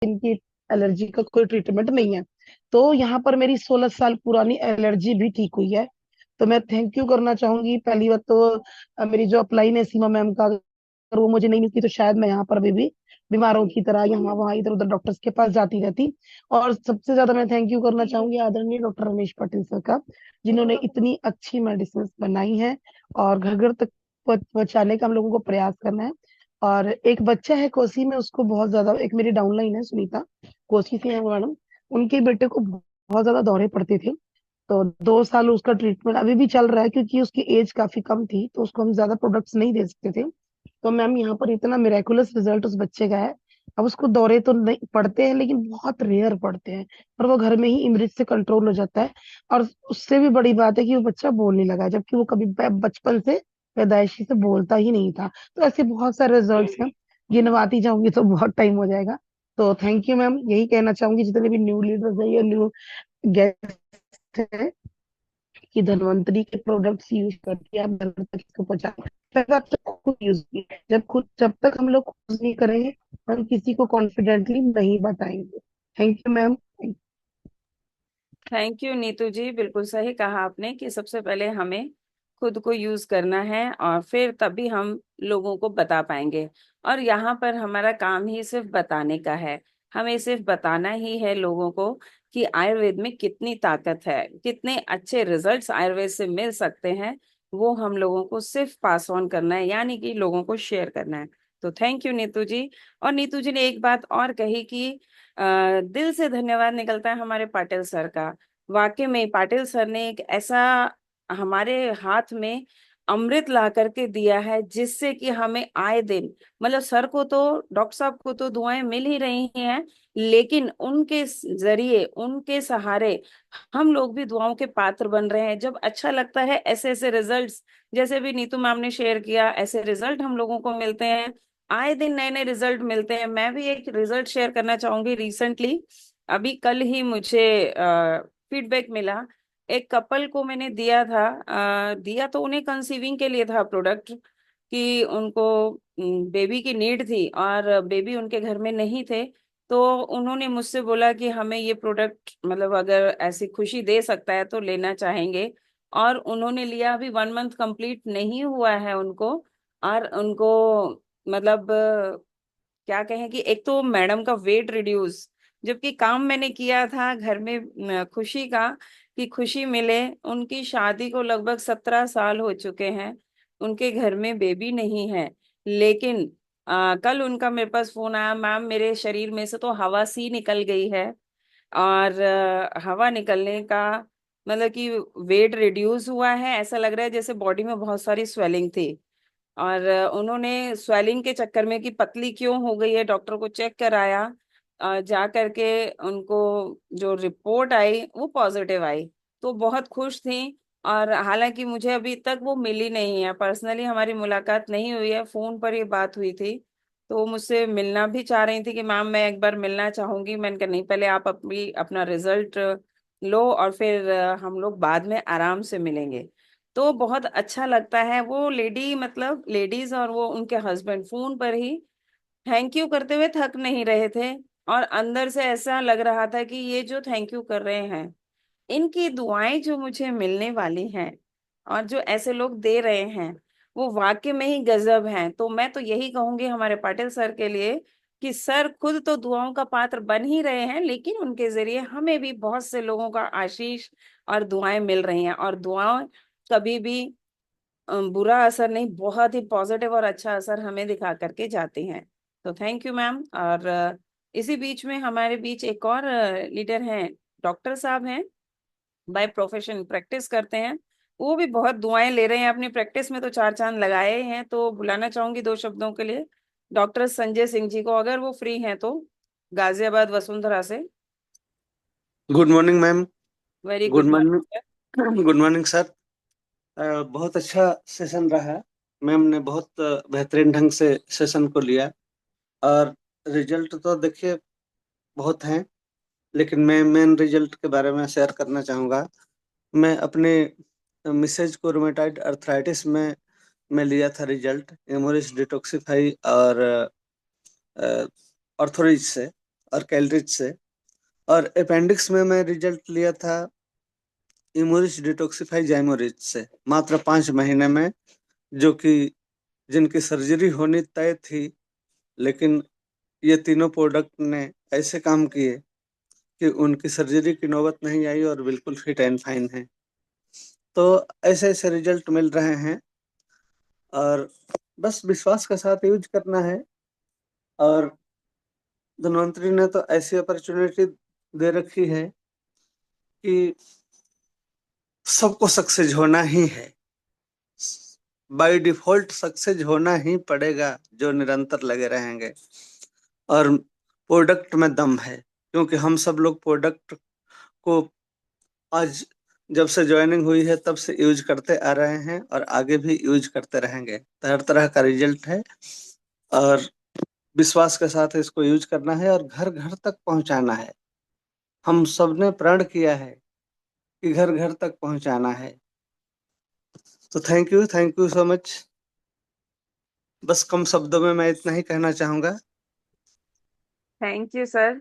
इनकी एलर्जी का कोई ट्रीटमेंट नहीं है। तो यहाँ पर मेरी 16 साल पुरानी एलर्जी भी ठीक हुई है। तो मैं थैंक यू करना चाहूंगी। पहली बात तो मेरी जो अपलाइन है सीमा मैम का, अगर वो मुझे नहीं मिलती तो शायद मैं यहाँ पर अभी भी बीमारों की तरह यहाँ वहाँ इधर उधर डॉक्टर्स के पास जाती रहती। और सबसे ज्यादा मैं थैंक यू करना चाहूंगी आदरणीय डॉक्टर रमेश पाटिल सर का, जिन्होंने इतनी अच्छी मेडिसिन बनाई है और घर घर तक पहुंचाने का हम लोगों को प्रयास करना है। और एक बच्चा है कोसी में, उसको बहुत ज्यादा, एक मेरी डाउनलाइन है सुनीता, कोसी से है वो मैडम, उनके बेटे को बहुत ज्यादा दौरे पड़ते थे। तो 2 साल उसका ट्रीटमेंट अभी भी चल रहा है, क्योंकि उसकी एज काफी कम थी तो उसको हम ज्यादा प्रोडक्ट्स नहीं दे सकते थे। तो मैम यहाँ पर इतना मिराकुलस रिजल्ट उस बच्चे का है। अब उसको दौरे तो नहीं पड़ते हैं लेकिन बहुत रेयर पड़ते हैं, और वो घर में ही इमृत से कंट्रोल हो जाता है। और उससे भी बड़ी बात है कि वो बच्चा बोलने लगा है, जबकि वो कभी बचपन से पैदाइशी से बोलता ही नहीं था। तो ऐसे बहुत सारे रिजल्ट्स हैं, गिनवाती जाऊंगी तो बहुत टाइम हो जाएगा। तो थैंक यू मैम, यही कहना चाहूंगी जितने भी न्यू लीडर्स है या न्यू गेस्ट है, कि धन्वंतरी के प्रोडक्ट्स यूज करके आप घर तक इसको पहुंचा। पहले आप तो खुद यूज कीजिए, जब तक हम लोग खुद नहीं करेंगे हम किसी को कॉन्फिडेंटली नहीं बताएंगे। Thank you ma'am. Thank you Neetu ji, बिल्कुल सही कहा आपने कि सबसे पहले हमें खुद को यूज करना है और फिर तभी हम लोगों को बता पाएंगे। और यहाँ पर हमारा काम ही सिर्फ बताने का है। हमें सिर्फ बताना ही है लोगों को कि आयुर्वेद में कितनी ताकत है, कितने अच्छे रिजल्ट्स आयुर्वेद से मिल सकते हैं। वो हम लोगों को सिर्फ पास ऑन करना है, यानी कि लोगों को शेयर करना है। तो थैंक यू नीतू जी। और नीतू जी ने एक बात और कही कि दिल से धन्यवाद निकलता है हमारे पाटिल सर का। वाकई में पाटिल सर ने एक ऐसा हमारे हाथ में अमृत ला करके दिया है, जिससे कि हमें आए दिन, मतलब सर को तो, डॉक्टर साहब को तो दुआएं मिल ही रही हैं, लेकिन उनके जरिए, उनके सहारे हम लोग भी दुआओं के पात्र बन रहे हैं। जब अच्छा लगता है ऐसे ऐसे रिजल्ट्स, जैसे भी नीतू मैम ने शेयर किया, ऐसे रिजल्ट हम लोगों को मिलते हैं। आए दिन नए नए रिजल्ट मिलते हैं। मैं भी एक रिजल्ट शेयर करना चाहूंगी। रिसेंटली अभी कल ही मुझे फीडबैक मिला। एक कपल को मैंने दिया था, दिया तो उन्हें कंसीविंग के लिए था प्रोडक्ट, कि उनको बेबी की नीड थी और बेबी उनके घर में नहीं थे। तो उन्होंने मुझसे बोला कि हमें ये प्रोडक्ट, मतलब अगर ऐसी खुशी दे सकता है तो लेना चाहेंगे। और उन्होंने लिया। अभी 1 मंथ कंप्लीट नहीं हुआ है उनको। और उनको, मतलब क्या कहें कि एक तो मैडम का वेट रिड्यूस, जबकि काम मैंने किया था घर में खुशी का, कि खुशी मिले। उनकी शादी को लगभग 17 साल हो चुके हैं। उनके घर में बेबी नहीं है, लेकिन कल उनका मेरे पास फोन आया, मैम मेरे शरीर में से तो हवा सी निकल गई है। और हवा निकलने का मतलब कि वेट रिड्यूस हुआ है। ऐसा लग रहा है जैसे बॉडी में बहुत सारी स्वेलिंग थी। और उन्होंने स्वेलिंग के चक्कर में कि पतली क्यों हो गई है, डॉक्टर को चेक कराया। जा करके उनको जो रिपोर्ट आई वो पॉजिटिव आई। तो बहुत खुश थी। और हालांकि मुझे अभी तक वो मिली नहीं है, पर्सनली हमारी मुलाकात नहीं हुई है, फोन पर ही बात हुई थी। तो वो मुझसे मिलना भी चाह रही थी कि मैम मैं एक बार मिलना चाहूंगी। मैंने कहा नहीं, पहले आप अपनी अपना रिजल्ट लो और फिर हम लोग बाद में आराम से मिलेंगे। तो बहुत अच्छा लगता है। वो लेडी, मतलब लेडीज और वो उनके हस्बैंड फोन पर ही थैंक यू करते हुए थक नहीं रहे थे। और अंदर से ऐसा लग रहा था कि ये जो थैंक यू कर रहे हैं, इनकी दुआएं जो मुझे मिलने वाली हैं और जो ऐसे लोग दे रहे हैं, वो वाकई में ही गजब हैं। तो मैं तो यही कहूंगी हमारे पाटिल सर के लिए कि सर खुद तो दुआओं का पात्र बन ही रहे हैं, लेकिन उनके जरिए हमें भी बहुत से लोगों का आशीष और दुआएं मिल रही हैं। और दुआएं कभी भी बुरा असर नहीं, बहुत ही पॉजिटिव और अच्छा असर हमें दिखा करके जाती हैं। तो थैंक यू मैम। और इसी बीच में हमारे बीच एक और लीडर हैं, डॉक्टर साहब हैं, बाय प्रोफेशन प्रैक्टिस करते हैं। वो भी बहुत दुआएं ले रहे हैं अपनी प्रैक्टिस में, तो चार चांद लगाए हैं। तो बुलाना चाहूंगी 2 शब्दों के लिए डॉक्टर संजय सिंह जी को, अगर वो फ्री हैं तो, गाजियाबाद वसुंधरा से। Good morning ma'am. Very good good morning. Morning. Good morning sir. बहुत अच्छा सेशन रहा। मैम ने बहुत बेहतरीन ढंग से सेशन को लिया। और रिजल्ट तो देखिए बहुत हैं, लेकिन मैं मेन रिजल्ट के बारे में शेयर करना चाहूँगा। मैं अपने मिसेज को रूमेटाइड अर्थराइटिस में मैं लिया था रिजल्ट एमोरिस डिटॉक्सिफाई और ऑर्थोरिज से। और कैलरीज से। और अपेंडिक्स में मैं रिजल्ट लिया था इमोरिच डिटॉक्सिफाई जाइमोरिच से, मात्र 5 महीने में, जो कि जिनकी सर्जरी होनी तय थी, लेकिन ये तीनों प्रोडक्ट ने ऐसे काम किए कि उनकी सर्जरी की नौबत नहीं आई और बिल्कुल फिट एंड फाइन है। तो ऐसे ऐसे रिजल्ट मिल रहे हैं और बस विश्वास के साथ यूज करना है। और धन्वंतरी ने तो ऐसी अपॉर्चुनिटी दे रखी है कि सबको सक्सेस होना ही है, बाय डिफॉल्ट सक्सेस होना ही पड़ेगा जो निरंतर लगे रहेंगे। और प्रोडक्ट में दम है, क्योंकि हम सब लोग प्रोडक्ट को आज जब से ज्वाइनिंग हुई है तब से यूज करते आ रहे हैं और आगे भी यूज करते रहेंगे। तो हर तरह का रिजल्ट है और विश्वास के साथ इसको यूज करना है और घर घर तक पहुंचाना है। हम सबने प्रण किया है कि घर घर तक पहुंचाना है। तो थैंक यू सो मच। बस कम शब्दों में मैं इतना ही कहना चाहूंगा। Thank you sir.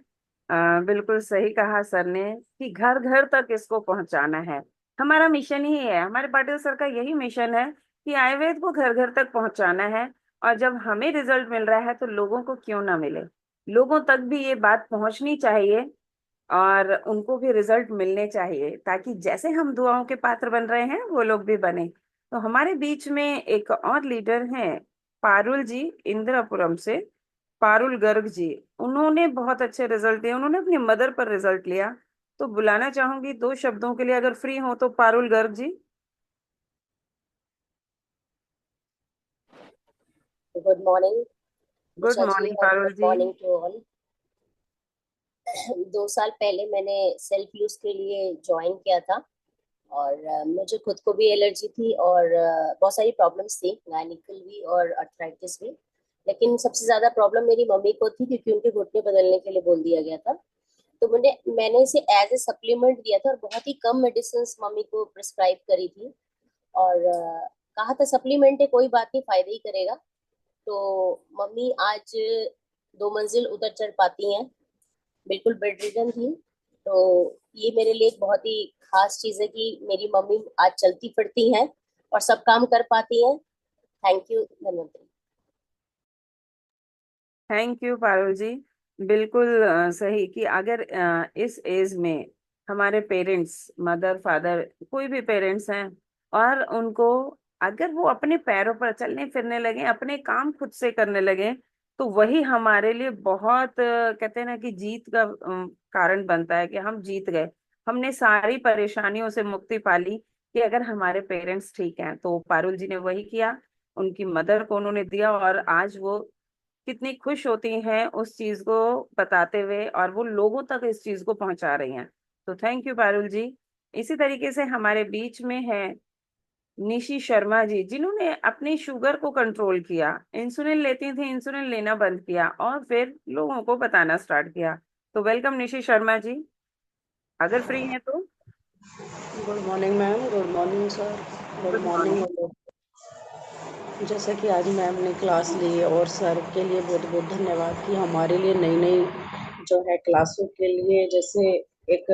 बिल्कुल सही कहा सर ने कि घर घर तक इसको पहुंचाना है। हमारा मिशन ही है, हमारे पाटिल सर का यही मिशन है कि आयुर्वेद को घर घर तक पहुंचाना है। और जब हमें रिजल्ट मिल रहा है तो लोगों को क्यों ना मिले, लोगों तक भी ये बात पहुंचनी चाहिए और उनको भी रिजल्ट मिलने चाहिए, ताकि जैसे हम दुआओं के पात्र बन रहे हैं वो लोग भी बने। तो हमारे बीच में एक और लीडर हैं, पारुल जी, इंदिरापुरम से। पारुल गर्ग जी, उन्होंने बहुत अच्छे रिजल्ट दिए, उन्होंने अपनी मदर पर रिजल्ट लिया। तो बुलाना चाहूंगी 2 शब्दों के लिए, अगर फ्री हो तो, Parul Garg ji. Good morning good Usha ji, morning और Parul good ji. Morning to all. 2 साल पहले मैंने सेल्फ यूज के लिए ज्वाइन किया था और मुझे खुद को भी एलर्जी थी और बहुत सारी प्रॉब्लम्स थी, गायनिकल भी और अर्थराइटिस भी। लेकिन सबसे ज्यादा प्रॉब्लम मेरी मम्मी को थी, क्योंकि उनके घुटने बदलने के लिए बोल दिया गया था। तो मैंने इसे एज ए सप्लीमेंट दिया था और बहुत ही कम मेडिसिन मम्मी को प्रिस्क्राइब करी थी। और कहा था सप्लीमेंट है, कोई बात नहीं, फायदा ही करेगा। तो मम्मी आज 2 मंजिल उतर चढ़ पाती हैं, बिल्कुल बेड रिडन थी। तो ये मेरे लिए एक बहुत ही खास चीज है कि मेरी मम्मी आज चलती फिरती हैं और सब काम कर पाती हैं। Thank you Dhanvantari. Thank you Parul ji. बिल्कुल सही कि अगर इस एज में हमारे पेरेंट्स, मदर फादर, कोई भी पेरेंट्स हैं, और उनको अगर वो अपने पैरों पर चलने फिरने लगे, अपने काम खुद से करने लगे, तो वही हमारे लिए बहुत कहते हैं ना कि जीत का कारण बनता है, कि हम जीत गए। हमने सारी परेशानियों से मुक्ति पा ली कि अगर हमारे पेरेंट्स ठीक हैं। तो पारुल जी ने वही किया, उनकी मदर को उन्होंने दिया, और आज वो कितनी खुश होती हैं उस चीज को बताते हुए, और वो लोगों तक इस चीज को पहुंचा रही हैं। तो थैंक यू पारुल जी। इसी तरीके से हमारे बीच में है निशी शर्मा जी, जिन्होंने अपनी शुगर को कंट्रोल किया। इंसुलिन लेती थी, इंसुलिन लेना बंद किया और फिर लोगों को बताना स्टार्ट किया। तो वेलकम निशी शर्मा जी, अगर फ्री हैं तो। Good morning ma'am, good morning sir, good good morning. Morning. जैसा कि आज मैम ने क्लास ली और सर के लिए बहुत बहुत धन्यवाद कि हमारे लिए नई नई जो है क्लासों के लिए, जैसे एक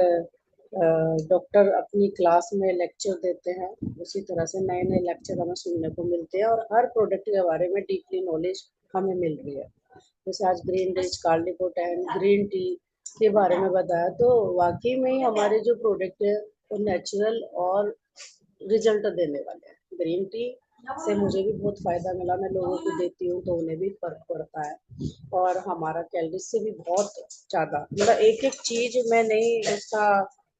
डॉक्टर अपनी क्लास में लेक्चर देते हैं, उसी तरह से नए नए लेक्चर हमें सुनने को मिलते हैं और हर प्रोडक्ट के बारे में डीपली नॉलेज हमें मिल रही है। जैसे आज ग्रीन रिच कार्डिकोटैन ग्रीन टी के बारे में बताया, तो वाकई में ही हमारे जो प्रोडक्ट है वो नेचुरल और रिजल्ट देने वाले हैं। ग्रीन टी से मुझे भी बहुत फ़ायदा मिला, मैं लोगों को देती हूँ तो उन्हें भी फ़र्क पड़ता है और हमारा कैलोरीज से भी बहुत ज़्यादा, मतलब एक एक चीज़ मैं नहीं, इसका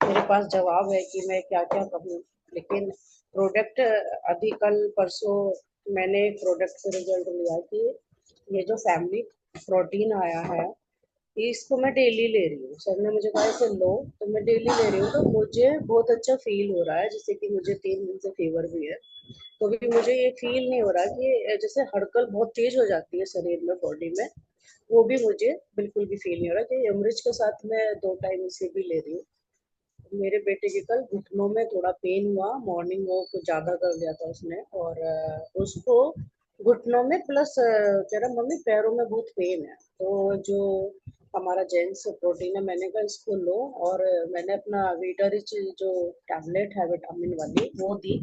मेरे पास जवाब है कि मैं क्या क्या कहूँ। लेकिन प्रोडक्ट अभी कल परसों मैंने एक प्रोडक्ट से रिजल्ट लिया कि ये जो फैमिली प्रोटीन आया है, इसको मैं डेली ले रही हूँ। सर ने मुझे कहा इसे लो, तो मैं डेली ले रही हूँ, तो मुझे बहुत अच्छा फील हो रहा है। जैसे कि मुझे 3 दिन से फीवर भी है, तो भी मुझे ये फील नहीं हो रहा कि जैसे हड़कल बहुत तेज हो जाती है शरीर में, बॉडी में, वो भी मुझे बिल्कुल भी फील नहीं हो रहा। कि अमृत के साथ मैं 2 टाइम इसे भी ले रही हूँ। मेरे बेटे के कल घुटनों में थोड़ा पेन हुआ, मॉर्निंग वॉक ज़्यादा कर लिया था उसने, और उसको घुटनों में प्लस कह रहा मम्मी पैरों में बहुत पेन है। तो जो हमारा जेंट्स प्रोटीन है, मैंने कहा इसको लो, और मैंने अपना वीटा रिच जो टैबलेट है विटामिन वाली वो दी।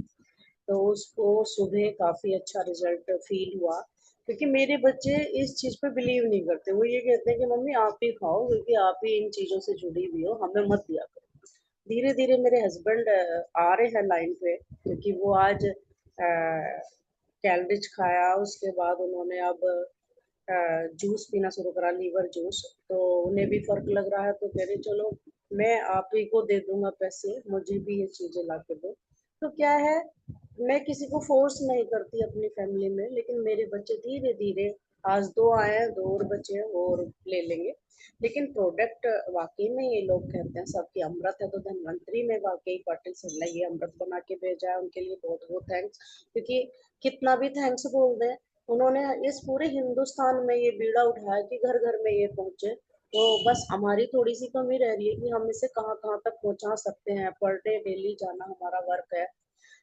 तो उसको सुबह काफी अच्छा रिजल्ट फील हुआ, क्योंकि मेरे बच्चे इस चीज पे बिलीव नहीं करते। वो ये कहते हैं कि मम्मी आप ही खाओ, क्योंकि आप ही इन चीजों से जुड़ी हुई हो, हमें मत दिया करो। धीरे धीरे मेरे हस्बैंड आ रहे हैं लाइन पे, क्योंकि वो आज कैलरिच खाया, उसके बाद उन्होंने अब जूस पीना शुरू करा, लीवर जूस। तो उन्हें भी फर्क लग रहा है, तो कह रहे चलो मैं आप ही को दे दूंगा पैसे, मुझे भी ये चीजें ला के दो। तो क्या है, मैं किसी को फोर्स नहीं करती अपनी फैमिली में, लेकिन मेरे बच्चे धीरे धीरे, आज दो आए हैं, दो और बच्चे हैं, वो और ले लेंगे। लेकिन प्रोडक्ट वाकई में ये लोग कहते हैं सबकी अमृत है, तो धन्वंतरी में वाकई पाटिल सर ने ये अमृत बना के भेजा है, उनके लिए बहुत बहुत थैंक्स। क्योंकि कितना भी थैंक्स बोल दें, उन्होंने इस पूरे हिंदुस्तान में ये बीड़ा उठाया कि घर घर में ये पहुंचे। तो बस हमारी थोड़ी सी कमी रह रही है कि हम इसे कहाँ कहाँ तक पहुंचा सकते हैं। पर डे डेली जाना हमारा वर्क है,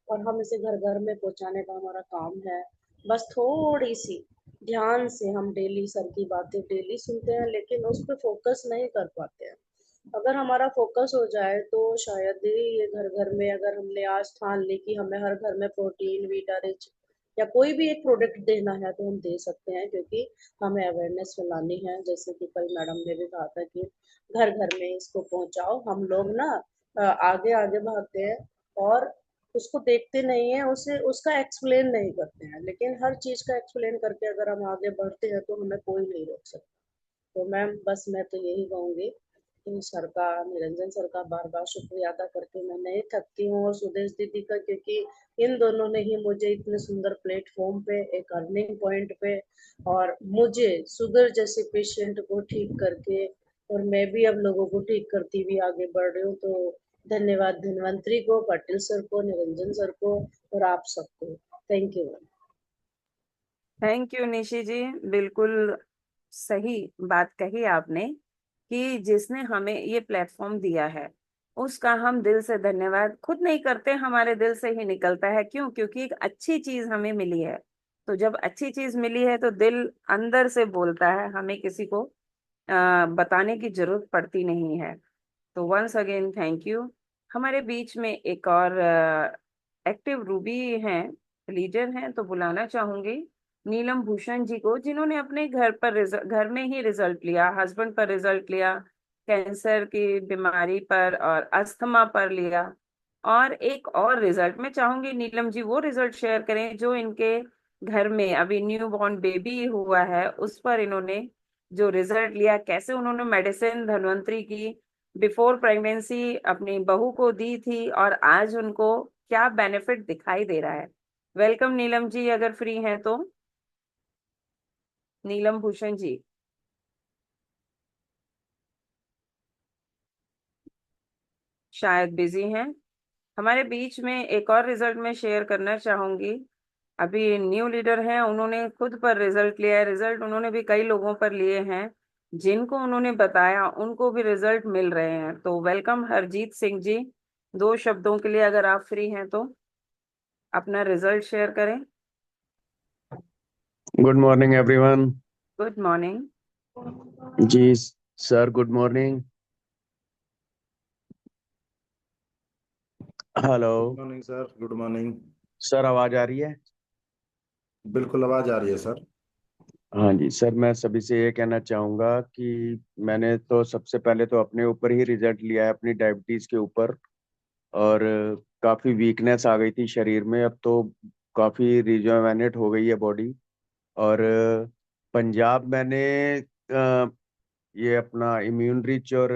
और हम इसे घर घर में पहुंचाने का हमारा काम है। बस थोड़ी सी ध्यान से हम डेली सर की बातें डेली सुनते हैं, लेकिन उस पर फोकस नहीं कर पाते हैं। अगर हमारा फोकस हो जाए तो शायद ही ये घर घर में, अगर हमने आज ठान ली कि हमें हर घर में प्रोटीन वीटा रिच या कोई भी एक प्रोडक्ट देना है, तो हम दे सकते हैं। क्योंकि हमें अवेयरनेस फैलानी है, जैसे कि कल मैडम ने भी कहा था कि घर घर में इसको पहुंचाओ। हम लोग ना आगे आगे भागते हैं और उसको देखते नहीं है, उसे उसका एक्सप्लेन नहीं करते हैं। लेकिन हर चीज का एक्सप्लेन करके अगर हम आगे बढ़ते हैं तो हमें कोई नहीं रोक सकता। तो मैम बस मैं तो यही कहूंगी कि सर का, निरंजन सर का बार बार शुक्रिया अदा करके मैं नहीं थकती हूँ, और सुदेश दीदी का, क्योंकि इन दोनों ने ही मुझे इतने सुंदर प्लेटफॉर्म पे, एक अर्निंग पॉइंट पे, और मुझे शुगर जैसे पेशेंट को ठीक करके, और मैं भी अब लोगों को ठीक करती हुई आगे बढ़ रही हूँ। तो धन्यवाद धन्वंतरी को, पाटिल सर को, निरंजन सर को, और आप सबको। Thank you. Thank you Nishi ji, बिल्कुल सही बात कही आपने कि जिसने हमें ये प्लेटफॉर्म दिया है उसका हम दिल से धन्यवाद खुद नहीं करते, हमारे दिल से ही निकलता है। क्यों? क्योंकि एक अच्छी चीज हमें मिली है। तो जब अच्छी चीज मिली है तो दिल अंदर से बोलता है, हमें किसी को बताने की जरूरत पड़ती नहीं है। तो वंस अगेन थैंक यू। हमारे बीच में एक और एक्टिव रूबी हैं, लीडर हैं, तो बुलाना चाहूंगी नीलम भूषण जी को, जिन्होंने अपने घर में ही रिजल्ट लिया, हस्बैंड पर रिजल्ट लिया, कैंसर की बीमारी पर और अस्थमा पर लिया। और एक और रिजल्ट मैं चाहूंगी नीलम जी वो रिजल्ट शेयर करें जो इनके घर में अभी न्यू बॉर्न बेबी हुआ है उस पर इन्होंने जो रिजल्ट लिया, कैसे उन्होंने मेडिसिन धन्वंतरी की बिफोर प्रेगनेंसी अपनी बहू को दी थी और आज उनको क्या बेनिफिट दिखाई दे रहा है। वेलकम नीलम जी, अगर फ्री हैं तो। नीलम भूषण जी शायद बिजी हैं। हमारे बीच में एक और रिजल्ट मैं शेयर करना चाहूंगी। अभी न्यू लीडर हैं, उन्होंने खुद पर रिजल्ट लिया है। रिजल्ट उन्होंने भी कई लोगों पर लिए हैं, जिनको उन्होंने बताया उनको भी रिजल्ट मिल रहे हैं। तो वेलकम हरजीत सिंह जी, दो शब्दों के लिए अगर आप फ्री हैं तो अपना रिजल्ट शेयर करें। Good morning everyone. Good morning. जी sir, good morning. Hello good morning sir, good morning. Sir, आवाज आ रही है? बिल्कुल आवाज आ रही है सर। हाँ जी सर, मैं सभी से ये कहना चाहूँगा कि मैंने तो सबसे पहले तो अपने ऊपर ही रिजल्ट लिया है, अपनी डायबिटीज़ के ऊपर। और काफ़ी वीकनेस आ गई थी शरीर में, अब तो काफ़ी रिजुवेनेट हो गई है बॉडी। और पंजाब मैंने ये अपना इम्यून रिच और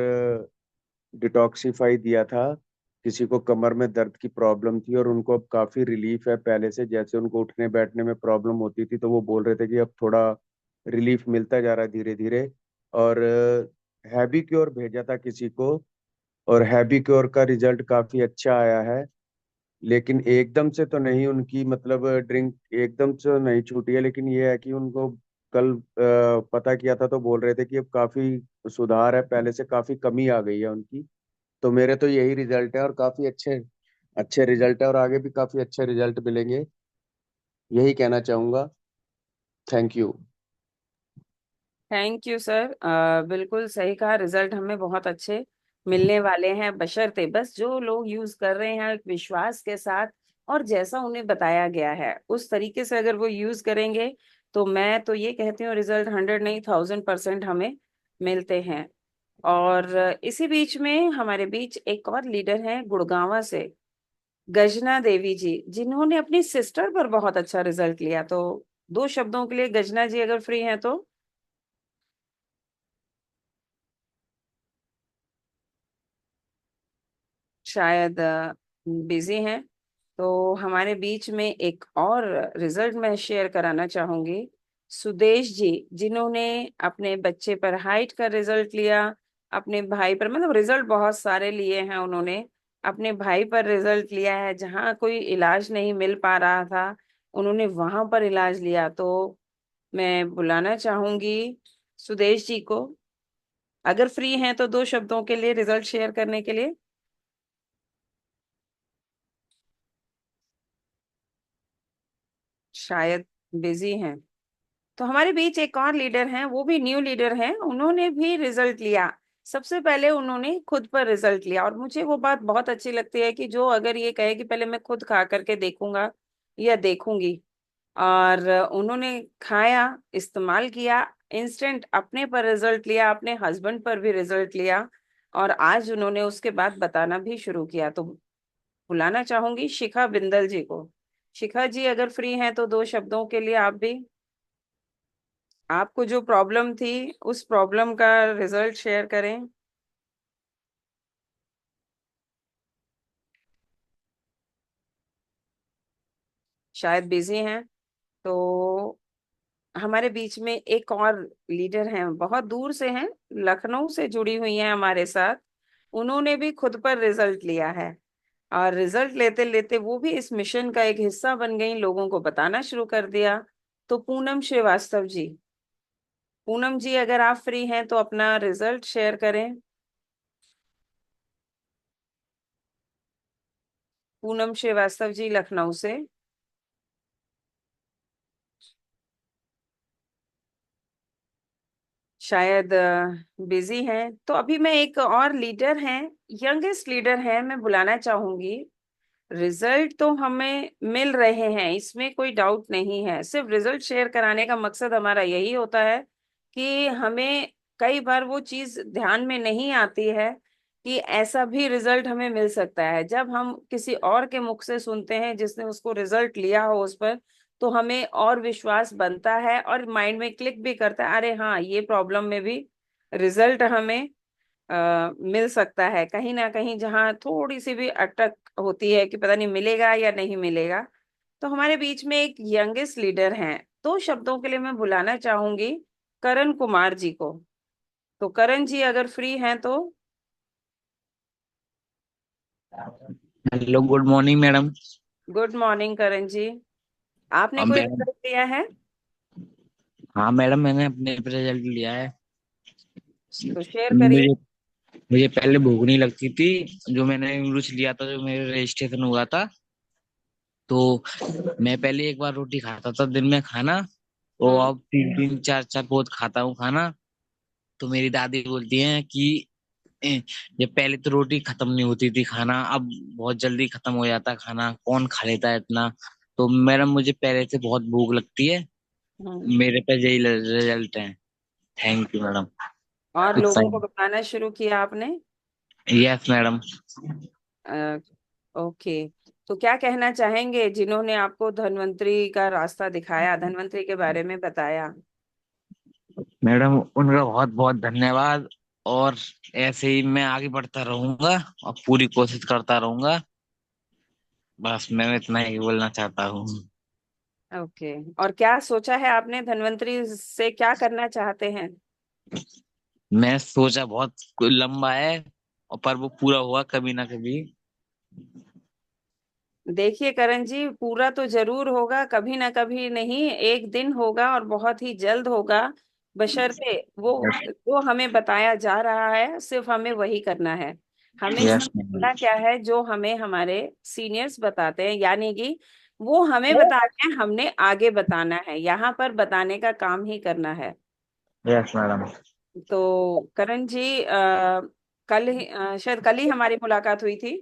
डिटॉक्सिफाई दिया था। किसी को कमर में दर्द की प्रॉब्लम थी और उनको अब काफी रिलीफ है पहले से। जैसे उनको उठने बैठने में प्रॉब्लम होती थी तो वो बोल रहे थे कि अब थोड़ा रिलीफ मिलता जा रहा है धीरे धीरे। और हैबी क्योर भेजा था किसी को, और हैबी क्योर का रिजल्ट काफी अच्छा आया है। लेकिन एकदम से तो नहीं, उनकी मतलब ड्रिंक एकदम से नहीं छूटी है, लेकिन ये है कि उनको कल पता किया था तो बोल रहे थे कि अब काफी सुधार है, पहले से काफी कमी आ गई है उनकी। तो मेरे तो यही रिजल्ट है और काफी अच्छे अच्छे रिजल्ट है, और आगे भी काफी अच्छे रिजल्ट मिलेंगे, यही कहना चाहूंगा। Thank you. Thank you sir. बिल्कुल सही कहा, रिजल्ट हमें बहुत अच्छे मिलने वाले हैं, बशर्ते बस जो लोग यूज कर रहे हैं एक विश्वास के साथ और जैसा उन्हें बताया गया है उस तरीके से अगर वो यूज करेंगे, तो मैं तो ये कहती हूँ रिजल्ट 100 नहीं 1000% हमें मिलते हैं। और इसी बीच में हमारे बीच एक और लीडर हैं गुड़गांवा से, गजना देवी जी, जिन्होंने अपनी सिस्टर पर बहुत अच्छा रिजल्ट लिया। तो दो शब्दों के लिए गजना जी अगर फ्री हैं तो। शायद बिजी हैं। तो हमारे बीच में एक और रिजल्ट मैं शेयर कराना चाहूंगी, सुदेश जी, जिन्होंने अपने बच्चे पर हाइट का रिजल्ट लिया, अपने भाई पर, मतलब रिजल्ट बहुत सारे लिए हैं उन्होंने। अपने भाई पर रिजल्ट लिया है, जहाँ कोई इलाज नहीं मिल पा रहा था उन्होंने वहां पर इलाज लिया। तो मैं बुलाना चाहूंगी सुदेश जी को, अगर फ्री हैं तो दो शब्दों के लिए रिजल्ट शेयर करने के लिए। शायद बिजी हैं। तो हमारे बीच एक और लीडर हैं, वो भी न्यू लीडर हैं, उन्होंने भी रिजल्ट लिया। सबसे पहले उन्होंने खुद पर रिजल्ट लिया, और मुझे वो बात बहुत अच्छी लगती है कि जो अगर ये कहे कि पहले मैं खुद खा करके देखूंगा या देखूंगी, और उन्होंने खाया, इस्तेमाल किया, इंस्टेंट अपने पर रिजल्ट लिया, अपने हस्बैंड पर भी रिजल्ट लिया, और आज उन्होंने उसके बाद बताना भी शुरू किया। तो बुलाना चाहूंगी शिखा बिंदल जी को। शिखा जी अगर फ्री हैं तो दो शब्दों के लिए आप भी, आपको जो प्रॉब्लम थी उस प्रॉब्लम का रिजल्ट शेयर करें। शायद बिजी हैं। तो हमारे बीच में एक और लीडर हैं, बहुत दूर से हैं, लखनऊ से जुड़ी हुई हैं हमारे साथ। उन्होंने भी खुद पर रिजल्ट लिया है, और रिजल्ट लेते लेते वो भी इस मिशन का एक हिस्सा बन गई, लोगों को बताना शुरू कर दिया। तो पूनम श्रीवास्तव जी, पूनम जी अगर आप फ्री हैं तो अपना रिजल्ट शेयर करें। पूनम श्रीवास्तव जी लखनऊ से। शायद बिजी हैं। तो अभी मैं एक और लीडर हैं, यंगेस्ट लीडर हैं, मैं बुलाना चाहूंगी। रिजल्ट तो हमें मिल रहे हैं, इसमें कोई डाउट नहीं है, सिर्फ रिजल्ट शेयर कराने का मकसद हमारा यही होता है कि हमें कई बार वो चीज ध्यान में नहीं आती है कि ऐसा भी रिजल्ट हमें मिल सकता है। जब हम किसी और के मुख से सुनते हैं जिसने उसको रिजल्ट लिया हो उस पर, तो हमें और विश्वास बनता है और माइंड में क्लिक भी करता है, अरे हाँ ये प्रॉब्लम में भी रिजल्ट हमें मिल सकता है। कहीं ना कहीं जहाँ थोड़ी सी भी अटक होती है कि पता नहीं मिलेगा या नहीं मिलेगा। तो हमारे बीच में एक यंगेस्ट लीडर हैं, दो शब्दों के लिए मैं बुलाना चाहूंगी करण कुमार जी को। तो करण जी अगर फ्री हैं तो। Hello, good morning madam. Good morning Karan ji, आपने कोई मैडम, रिजल्ट दिया है? हाँ मैडम, मैंने अपने रिजल्ट लिया है। तो शेयर करिए। मुझे मुझे पहले भूख नहीं लगती थी। जो मैंने इंग्लिश लिया था, जो मेरे रजिस्ट्रेशन हुआ था, तो मैं पहले एक बार रोटी खाता था दिन में खाना, और हम्म। अब तीन तीन चार चार बहुत खाता हूँ खाना। तो मेरी दादी बोलती हैं कि "ए, ये पहले तो रोटी खत्म नहीं होती थी खाना, अब बहुत जल्दी खत्म हो जाता है खाना, कौन खा लेता है इतना"। तो मैडम, मुझे पहले से बहुत भूख लगती है। हम्म। मेरे पे यही रिजल्ट है। Thank you madam. और लोगों को बताना शुरू किया आपने? Yes madam. ओके। तो क्या कहना चाहेंगे जिन्होंने आपको धन्वंतरी का रास्ता दिखाया, धन्वंतरी के बारे में बताया? मैडम, उनका बहुत बहुत धन्यवाद। और ऐसे ही मैं आगे बढ़ता रहूंगा और पूरी कोशिश करता रहूंगा। बस मैं इतना ही बोलना चाहता हूँ। ओके। और क्या सोचा है आपने, धन्वंतरी से क्या करना चाहते हैं? मैं सोचा बहुत लंबा है, और पर वो पूरा हुआ कभी ना कभी। देखिए करण जी, पूरा तो जरूर होगा, कभी ना कभी नहीं, एक दिन होगा और बहुत ही जल्द होगा। बशर्ते वो जो हमें बताया जा रहा है सिर्फ हमें वही करना है। हमें यस सिर्फ मैडम। करना क्या है, जो हमें हमारे सीनियर्स बताते हैं, यानी कि वो हमें बताते हैं, हमने आगे बताना है, यहाँ पर बताने का काम ही करना है। Yes madam. तो करण जी शायद कल ही हमारी मुलाकात हुई थी।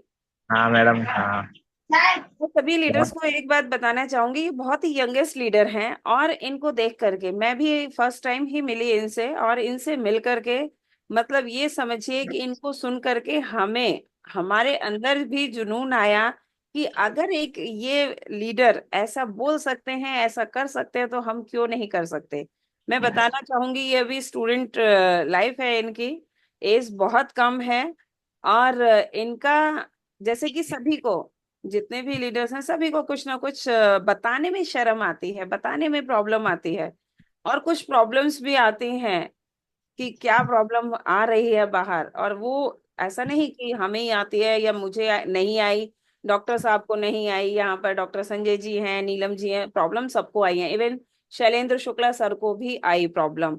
हाँ मैडम हाँ। तो सभी लीडर्स को एक बात बताना चाहूंगी, ये बहुत ही यंगेस्ट लीडर हैं और इनको देख करके मैं भी फर्स्ट टाइम ही मिली इनसे, और इनसे मिल करके मतलब ये समझिए कि इनको सुन करके हमें हमारे अंदर भी जुनून आया कि अगर एक ये लीडर ऐसा बोल सकते हैं, ऐसा कर सकते हैं, तो हम क्यों नहीं कर सकते। मैं बताना चाहूंगी ये अभी स्टूडेंट लाइफ है इनकी, एज बहुत कम है। और इनका जैसे कि सभी को, जितने भी लीडर्स हैं सभी को कुछ ना कुछ बताने में शर्म आती है, बताने में प्रॉब्लम आती है, और कुछ प्रॉब्लम्स भी आती हैं कि क्या प्रॉब्लम आ रही है बाहर, और वो ऐसा नहीं कि हमें ही आती है या मुझे नहीं आई, डॉक्टर साहब को नहीं आई, यहाँ पर डॉक्टर संजय जी हैं, नीलम जी हैं, प्रॉब्लम सबको आई है, इवन शैलेंद्र शुक्ला सर को भी आई प्रॉब्लम।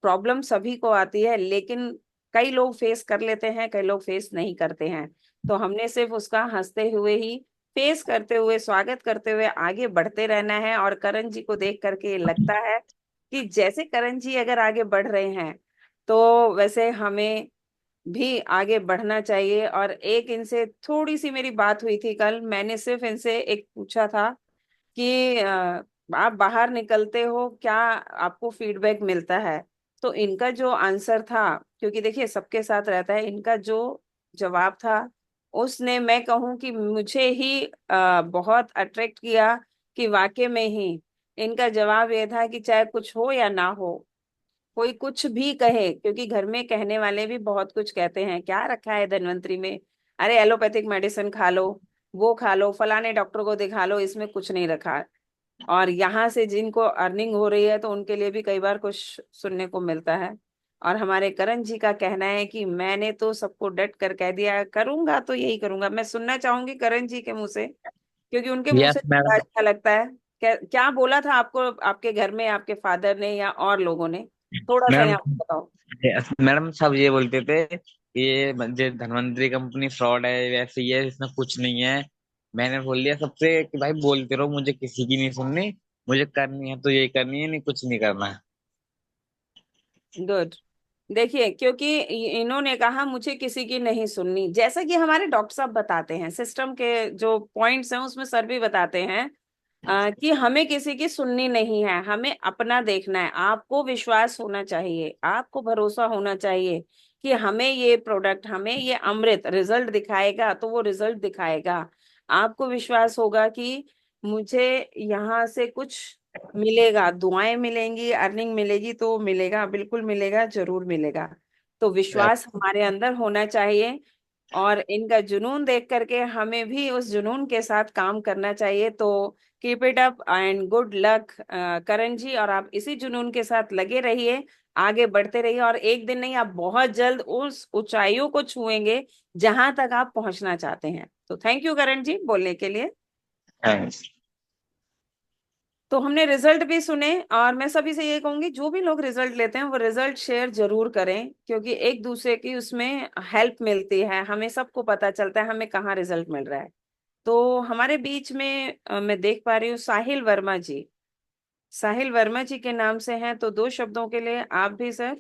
प्रॉब्लम सभी को आती है, लेकिन कई लोग फेस कर लेते हैं, कई लोग फेस नहीं करते हैं। तो हमने सिर्फ उसका हंसते हुए ही, फेस करते हुए, स्वागत करते हुए आगे बढ़ते रहना है। और करण जी को देख करके लगता है कि जैसे करण जी अगर आगे बढ़ रहे हैं, तो वैसे हमें भी आगे बढ़ना चाहिए। और एक इनसे थोड़ी सी मेरी बात हुई थी कल, मैंने सिर्फ इनसे एक पूछा था कि आप बाहर निकलते हो क्या, आपको फीडबैक मिलता है। तो इनका जो आंसर था, क्योंकि देखिए सबके साथ रहता है, इनका जो जवाब था उसने, मैं कहूँ कि मुझे ही बहुत अट्रैक्ट किया। कि वाकई में ही इनका जवाब ये था कि चाहे कुछ हो या ना हो, कोई कुछ भी कहे, क्योंकि घर में कहने वाले भी बहुत कुछ कहते हैं, क्या रखा है धन्वंतरी में, अरे एलोपैथिक मेडिसिन खा लो, वो खा लो, फलाने डॉक्टर को दिखा लो, इसमें कुछ नहीं रखा। और यहाँ से जिनको अर्निंग हो रही है तो उनके लिए भी कई बार कुछ सुनने को मिलता है। और हमारे करण जी का कहना है कि मैंने तो सबको डट कर कह दिया, करूंगा तो यही करूंगा। मैं सुनना चाहूंगी करण जी के मुंह से, क्योंकि उनके मुंह यस से मैडम। बड़ा अच्छा लगता है। क्या क्या बोला था आपको आपके घर में आपके फादर ने या और लोगों ने, थोड़ा सा मैडम यहाँ पे बताओ। यस मैडम, सब ये बोलते थे कि ये जो धनवंतरी कंपनी फ्रॉड है, वैसे ही है, इसमें कुछ नहीं है। मैंने बोल दिया सबसे कि भाई बोलते रहो, मुझे किसी की नहीं सुननी, मुझे करनी है तो यही करनी है, नहीं कुछ नहीं करना है। गुड। देखिए, क्योंकि इन्होंने कहा मुझे किसी की नहीं सुननी, जैसा कि हमारे डॉक्टर साहब बताते हैं, सिस्टम के जो पॉइंट्स हैं उसमें सर भी बताते हैं कि हमें किसी की सुननी नहीं है, हमें अपना देखना है। आपको विश्वास होना चाहिए, आपको भरोसा होना चाहिए कि हमें ये प्रोडक्ट, हमें ये अमृत रिजल्ट दिखाएगा तो वो रिजल्ट दिखाएगा। आपको विश्वास होगा कि मुझे यहाँ से कुछ मिलेगा, दुआएं मिलेंगी, अर्निंग मिलेगी, तो मिलेगा, बिल्कुल मिलेगा, जरूर मिलेगा। तो विश्वास हमारे अंदर होना चाहिए, और इनका जुनून देख करके हमें भी उस जुनून के साथ काम करना चाहिए। तो keep it up and good luck Karan ji, और आप इसी जुनून के साथ लगे रहिए, आगे बढ़ते रहिए, और एक दिन नहीं, आप बहुत जल्द उस ऊंचाइयों को छुएंगे जहां तक आप पहुंचना चाहते हैं। तो थैंक यू करण जी बोलने के लिए। थैंक्स। तो हमने रिजल्ट भी सुने, और मैं सभी से ये कहूंगी जो भी लोग रिजल्ट लेते हैं वो रिजल्ट शेयर जरूर करें, क्योंकि एक दूसरे की उसमें हेल्प मिलती है, हमें सबको पता चलता है हमें कहाँ रिजल्ट मिल रहा है। तो हमारे बीच में मैं देख पा रही हूँ साहिल वर्मा जी, साहिल वर्मा जी के नाम से हैं, तो दो शब्दों के लिए आप भी सर।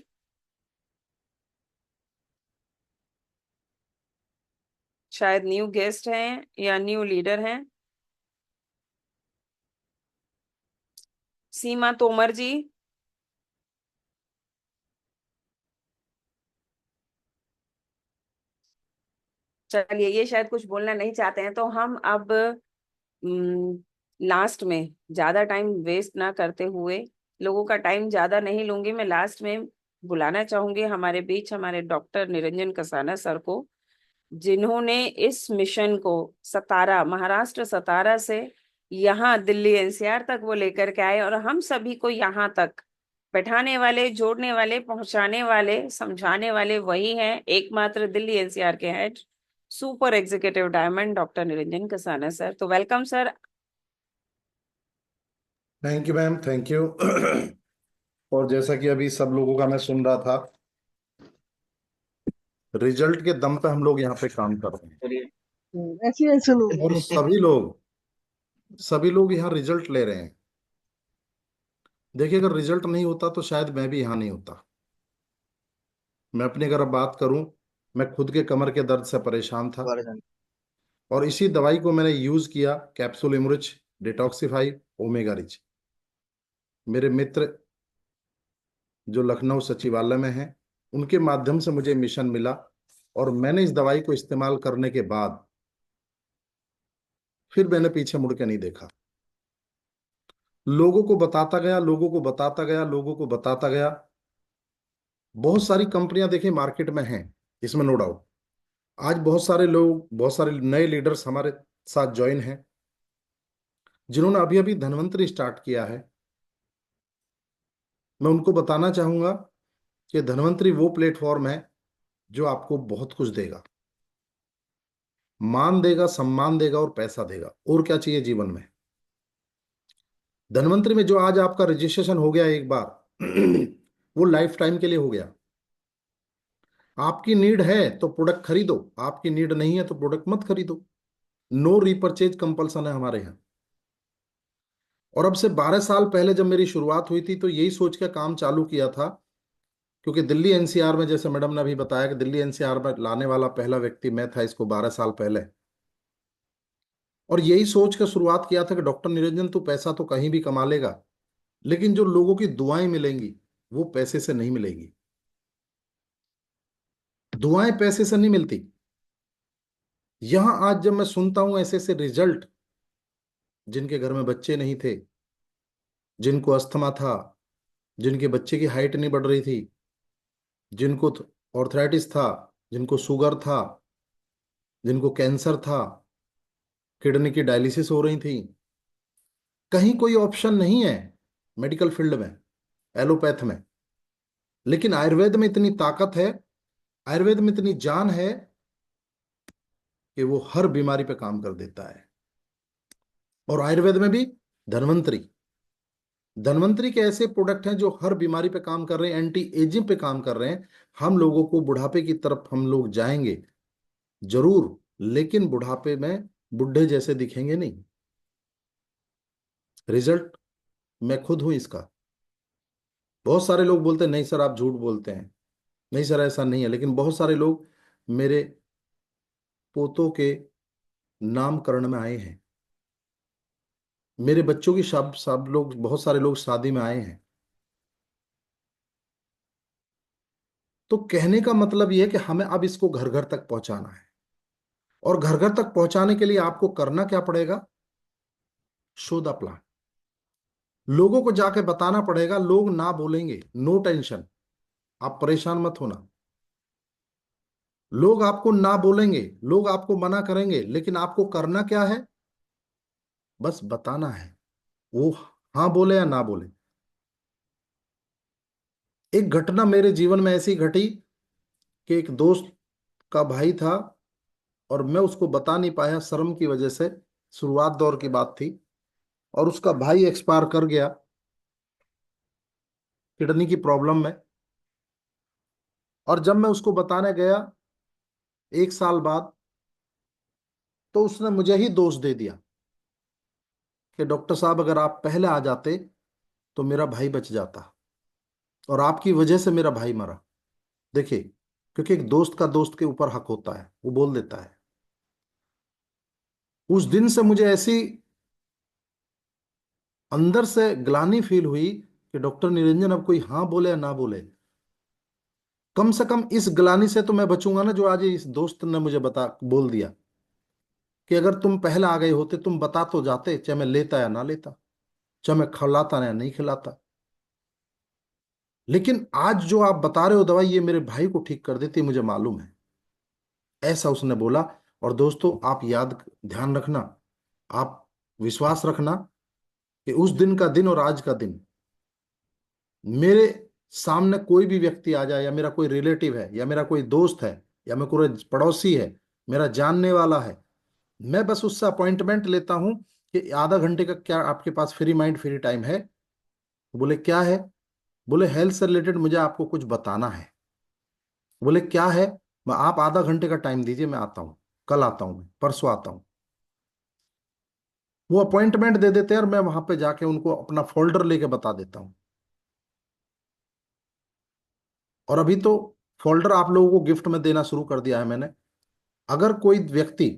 शायद न्यू गेस्ट हैं या न्यू लीडर हैं। सीमा तोमर जी। चलिए, ये शायद कुछ बोलना नहीं चाहते हैं, तो हम अब लास्ट में, ज्यादा टाइम वेस्ट ना करते हुए, लोगों का टाइम ज्यादा नहीं लूंगी, मैं लास्ट में बुलाना चाहूंगी हमारे बीच हमारे डॉक्टर निरंजन कसाना सर को, जिन्होंने इस मिशन को सतारा, महाराष्ट्र सतारा से यहाँ दिल्ली एनसीआर तक वो लेकर के आए, और हम सभी को यहाँ तक बैठाने वाले, जोड़ने वाले, पहुंचाने वाले, समझाने वाले वही हैं, एकमात्र दिल्ली एनसीआर के head, super executive diamond doctor Niranjan Kasana sir. तो welcome sir. Thank you ma'am, thank you. और जैसा कि अभी सब लोगों का मैं सुन रहा था, रिजल्ट के दम पे हम लोग यहाँ पे काम कर रहे हैं, ऐसे ऐसे लोग और सभी लोग यहाँ रिजल्ट ले रहे हैं। देखिए, अगर रिजल्ट नहीं होता तो शायद मैं भी यहाँ नहीं होता। मैं अपनी अगर अब बात करूं, मैं खुद के कमर के दर्द से परेशान था, और इसी दवाई को मैंने यूज किया, कैप्सूल इमरिच, डिटॉक्सिफाई, ओमेगा रिच। मेरे मित्र जो लखनऊ सचिवालय में हैं, उनके माध्यम से मुझे मिशन मिला, और मैंने इस दवाई को इस्तेमाल करने के बाद फिर मैंने पीछे मुड़ के नहीं देखा। लोगों को बताता गया, लोगों को बताता गया, लोगों को बताता गया। बहुत सारी कंपनियां देखिए मार्केट में हैं, इसमें नो डाउट। आज बहुत सारे लोग, बहुत सारे नए लीडर्स हमारे साथ ज्वाइन हैं, जिन्होंने अभी अभी धनवंतरी स्टार्ट किया है। मैं उनको बताना चाहूंगा कि धनवंतरी वो प्लेटफॉर्म है जो आपको बहुत कुछ देगा, मान देगा, सम्मान देगा और पैसा देगा। और क्या चाहिए जीवन में? धनवंतरी में जो आज आपका रजिस्ट्रेशन हो गया एक बार, वो लाइफ टाइम के लिए हो गया। आपकी नीड है तो प्रोडक्ट खरीदो, आपकी नीड नहीं है तो प्रोडक्ट मत खरीदो। नो रीपरचेज कंपल्सन है हमारे यहाँ। और अब से 12 साल पहले जब मेरी शुरुआत हुई थी, तो यही सोच के काम चालू किया था, क्योंकि दिल्ली एनसीआर में, जैसे मैडम ने अभी बताया, कि दिल्ली एनसीआर में लाने वाला पहला व्यक्ति मैं था इसको 12 साल पहले। और यही सोच कर शुरुआत किया था कि डॉक्टर निरंजन, तू पैसा तो कहीं भी कमा लेगा, लेकिन जो लोगों की दुआएं मिलेंगी वो पैसे से नहीं मिलेगी। दुआएं पैसे से नहीं मिलती। यहां आज जब मैं सुनता हूं ऐसे ऐसे रिजल्ट, जिनके घर में बच्चे नहीं थे, जिनको अस्थमा था, जिनके बच्चे की हाइट नहीं बढ़ रही थी, जिनको ऑर्थराइटिस था, जिनको शुगर था, जिनको कैंसर था, किडनी की डायलिसिस हो रही थी, कहीं कोई ऑप्शन नहीं है मेडिकल फील्ड में, एलोपैथ में। लेकिन आयुर्वेद में इतनी ताकत है, आयुर्वेद में इतनी जान है कि वो हर बीमारी पे काम कर देता है। और आयुर्वेद में भी धन्वंतरी, धन्वंतरी के ऐसे प्रोडक्ट हैं जो हर बीमारी पे काम कर रहे हैं, एंटी एजिंग पे काम कर रहे हैं। हम लोगों को बुढ़ापे की तरफ हम लोग जाएंगे जरूर, लेकिन बुढ़ापे में बुढ़े जैसे दिखेंगे नहीं। रिजल्ट मैं खुद हूं इसका। बहुत सारे लोग बोलते हैं नहीं सर आप झूठ बोलते हैं, नहीं सर ऐसा नहीं है, लेकिन बहुत सारे लोग मेरे पोतों के नामकरण में आए हैं, मेरे बच्चों की सब सब लोग, बहुत सारे लोग शादी में आए हैं। तो कहने का मतलब यह है कि हमें अब इसको घर घर तक पहुंचाना है। और घर घर तक पहुंचाने के लिए आपको करना क्या पड़ेगा? Show the plan. लोगों को जाके बताना पड़ेगा। लोग ना बोलेंगे, नो टेंशन, आप परेशान मत होना। लोग आपको ना बोलेंगे, लोग आपको मना करेंगे, लेकिन आपको करना क्या है? बस बताना है। वो हाँ बोले या ना बोले। एक घटना मेरे जीवन में ऐसी घटी कि एक दोस्त का भाई था, और मैं उसको बता नहीं पाया शर्म की वजह से। शुरुआत दौर की बात थी, और उसका भाई एक्सपायर कर गया किडनी की प्रॉब्लम में। और जब मैं उसको बताने गया 1 साल बाद, तो उसने मुझे ही दोष दे दिया कि डॉक्टर साहब अगर आप पहले आ जाते तो मेरा भाई बच जाता, और आपकी वजह से मेरा भाई मरा। देखिए, क्योंकि एक दोस्त का दोस्त के ऊपर हक होता है, वो बोल देता है। उस दिन से मुझे ऐसी अंदर से ग्लानि फील हुई कि डॉक्टर निरंजन अब कोई हाँ बोले या ना बोले, कम से कम इस ग्लानि से तो मैं बचूंगा ना, जो आज इस दोस्त ने मुझे बता बोल दिया कि अगर तुम पहले आ गए होते, तुम बता तो जाते, चाहे मैं लेता या ना लेता, चाहे मैं खिलाता या नहीं खिलाता। लेकिन आज जो आप बता रहे हो दवाई, ये मेरे भाई को ठीक कर देती, मुझे मालूम है। ऐसा उसने बोला। और दोस्तों आप याद, ध्यान रखना, आप विश्वास रखना कि उस दिन का दिन और आज का दिन, मेरे सामने कोई भी व्यक्ति आ जाए, या मेरा कोई रिलेटिव है, या मेरा कोई दोस्त है, या मेरा कोई पड़ोसी है, मेरा जानने वाला है, मैं बस उससे अपॉइंटमेंट लेता हूं कि आधा घंटे का क्या आपके पास फ्री माइंड फ्री टाइम है? बोले क्या है? बोले हेल्थ से रिलेटेड मुझे आपको कुछ बताना है। बोले क्या है? मैं आप आधा घंटे का टाइम दीजिए, मैं आता हूँ, कल आता हूँ, मैं परसों आता हूँ। वो अपॉइंटमेंट दे देते हैं, और मैं वहां पे जाके उनको अपना फोल्डर लेके बता देता हूँ। और अभी तो फोल्डर आप लोगों को गिफ्ट में देना शुरू कर दिया है मैंने। अगर कोई व्यक्ति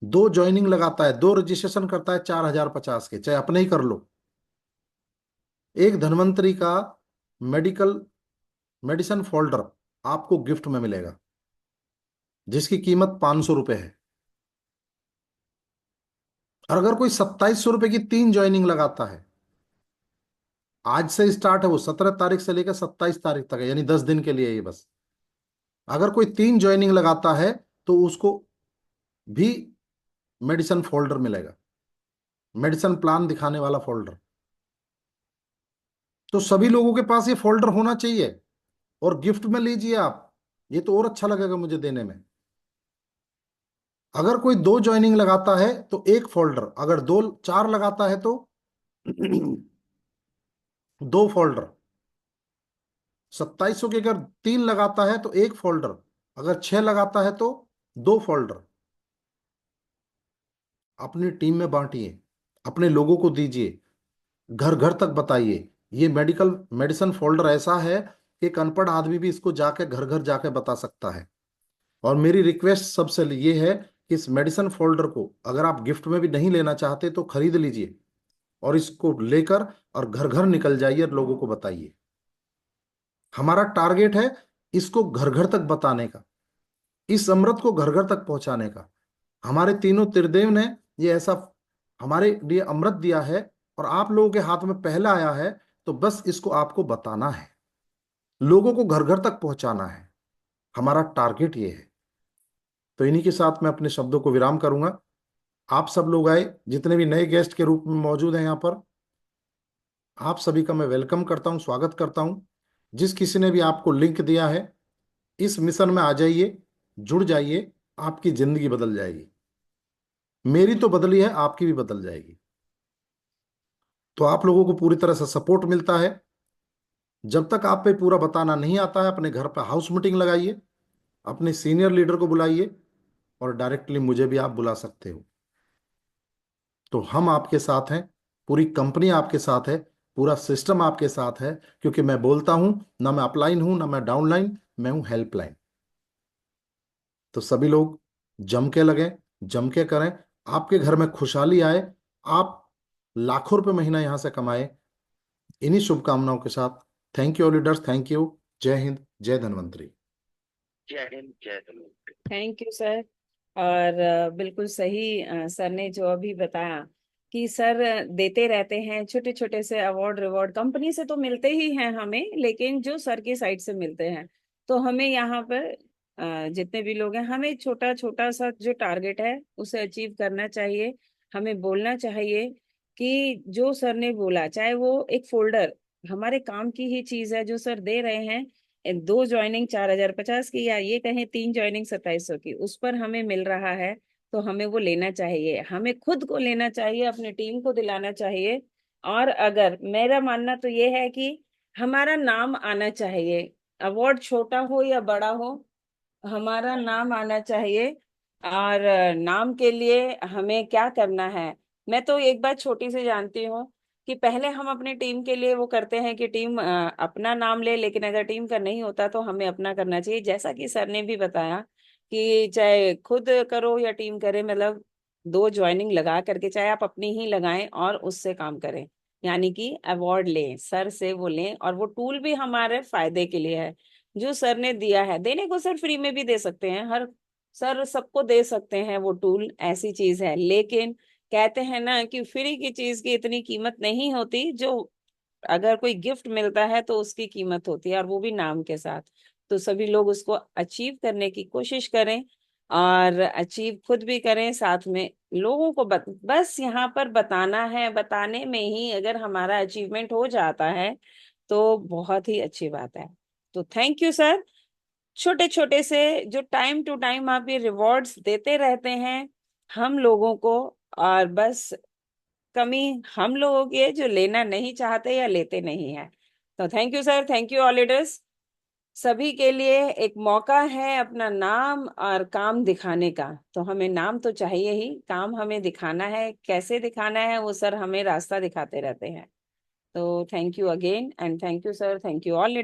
2 ज्वाइनिंग लगाता है, 2 रजिस्ट्रेशन करता है 4050 के, चाहे अपने ही कर लो, एक धन्वंतरी का मेडिसिन फोल्डर आपको गिफ्ट में मिलेगा, जिसकी कीमत 500 रुपए है। और अगर कोई 2700 रुपए की 3 ज्वाइनिंग लगाता है, आज से स्टार्ट है वो, 17 तारीख से लेकर 27 तारीख तक है, यानी 10 दिन के लिए ये बस। अगर कोई 3 ज्वाइनिंग लगाता है तो उसको भी मेडिसिन फोल्डर मिलेगा, मेडिसिन प्लान दिखाने वाला फोल्डर। तो सभी लोगों के पास ये फोल्डर होना चाहिए, और गिफ्ट में लीजिए आप, ये तो और अच्छा लगेगा मुझे देने में। अगर कोई 2 ज्वाइनिंग लगाता है तो एक फोल्डर, अगर 4 लगाता है तो 2 फोल्डर। 2700 के अगर 3 लगाता है तो एक फोल्डर, अगर 6 लगाता है तो 2 फोल्डर। अपनी टीम में बांटिए, अपने लोगों को दीजिए, घर घर तक बताइए। ये मेडिसिन फोल्डर ऐसा है कि एक अनपढ़ आदमी भी इसको जाके घर घर जाके बता सकता है। और मेरी रिक्वेस्ट सबसे ये है कि इस मेडिसिन फोल्डर को अगर आप गिफ्ट में भी नहीं लेना चाहते तो खरीद लीजिए, और इसको लेकर और घर घर निकल जाइए और लोगों को बताइए। हमारा टारगेट है इसको घर घर तक बताने का, इस अमृत को घर घर तक पहुंचाने का। हमारे तीनों त्रिदेव ने ये ऐसा हमारे लिए अमृत दिया है, और आप लोगों के हाथ में पहला आया है, तो बस इसको आपको बताना है, लोगों को घर घर तक पहुंचाना है। हमारा टारगेट ये है। तो इन्हीं के साथ मैं अपने शब्दों को विराम करूंगा। आप सब लोग आए, जितने भी नए गेस्ट के रूप में मौजूद हैं यहाँ पर, आप सभी का मैं वेलकम करता हूँ, स्वागत करता हूँ। जिस किसी ने भी आपको लिंक दिया है, इस मिशन में आ जाइए, जुड़ जाइए, आपकी जिंदगी बदल जाएगी। मेरी तो बदली है, आपकी भी बदल जाएगी। तो आप लोगों को पूरी तरह से सपोर्ट मिलता है। जब तक आप पे पूरा बताना नहीं आता है, अपने घर पर हाउस मीटिंग लगाइए, अपने सीनियर लीडर को बुलाइए, और डायरेक्टली मुझे भी आप बुला सकते हो। तो हम आपके साथ हैं, पूरी कंपनी आपके साथ है, पूरा सिस्टम आपके साथ है, क्योंकि मैं बोलता हूं ना मैं अपलाइन हूं ना मैं डाउनलाइन, मैं हूं हेल्पलाइन। तो सभी लोग जम के लगें, जम के करें, आपके घर में खुशहाली आए, आप लाखों रुपए महीना यहां से कमाए। इन्हीं शुभकामनाओं के साथ thank you leaders, thank you. जय हिंद, जय धन्वंतरी। जय हिंद, जय धन्वंतरी। Thank you sir. और बिल्कुल सही सर ने जो अभी बताया कि सर देते रहते हैं छोटे छोटे से अवार्ड रिवॉर्ड, कंपनी से तो मिलते ही हैं हमें, लेकिन जो सर की साइड से मिलते हैं, तो हमें यहाँ पर जितने भी लोग हैं, हमें छोटा छोटा सा जो टारगेट है उसे अचीव करना चाहिए। हमें बोलना चाहिए कि जो सर ने बोला, चाहे वो एक फोल्डर हमारे काम की ही चीज है जो सर दे रहे हैं, 2 ज्वाइनिंग 4050 की, या ये कहें 3 ज्वाइनिंग 2700 की, उस पर हमें मिल रहा है, तो हमें वो लेना चाहिए। हमें खुद को लेना चाहिए, अपनी टीम को दिलाना चाहिए। और अगर मेरा मानना तो ये है कि हमारा नाम आना चाहिए, अवार्ड छोटा हो या बड़ा हो, हमारा नाम आना चाहिए। और नाम के लिए हमें क्या करना है, मैं तो एक बात छोटी सी जानती हूँ कि पहले हम अपनी टीम के लिए वो करते हैं कि टीम अपना नाम ले, लेकिन अगर टीम का नहीं होता तो हमें अपना करना चाहिए। जैसा कि सर ने भी बताया कि चाहे खुद करो या टीम करे, मतलब 2 ज्वाइनिंग लगा करके, चाहे आप अपनी ही लगाएं और उससे काम करें, यानी कि अवार्ड लें, सर से वो लें। और वो टूल भी हमारे फायदे के लिए है, जो सर ने दिया है। देने को सर फ्री में भी दे सकते हैं, हर सर सबको दे सकते हैं वो टूल, ऐसी चीज है। लेकिन कहते हैं ना कि फ्री की चीज की इतनी कीमत नहीं होती, जो अगर कोई गिफ्ट मिलता है तो उसकी कीमत होती है, और वो भी नाम के साथ। तो सभी लोग उसको अचीव करने की कोशिश करें, और अचीव खुद भी करें, साथ में लोगों को बस यहाँ पर बताना है। बताने में ही अगर हमारा अचीवमेंट हो जाता है तो बहुत ही अच्छी बात है। तो थैंक यू सर। छोटे छोटे से जो टाइम टू टाइम आप ये रिवॉर्ड्स देते रहते हैं हम लोगों को, और बस कमी हम लोगों की है जो लेना नहीं चाहते या लेते नहीं है। तो thank you sir, thank you all leaders. सभी के लिए एक मौका है अपना नाम और काम दिखाने का। तो हमें नाम तो चाहिए ही, काम हमें दिखाना है, कैसे दिखाना है वो सर हमें रास्ता दिखाते रहते हैं। तो thank you again, and thank you sir, thank you all leaders.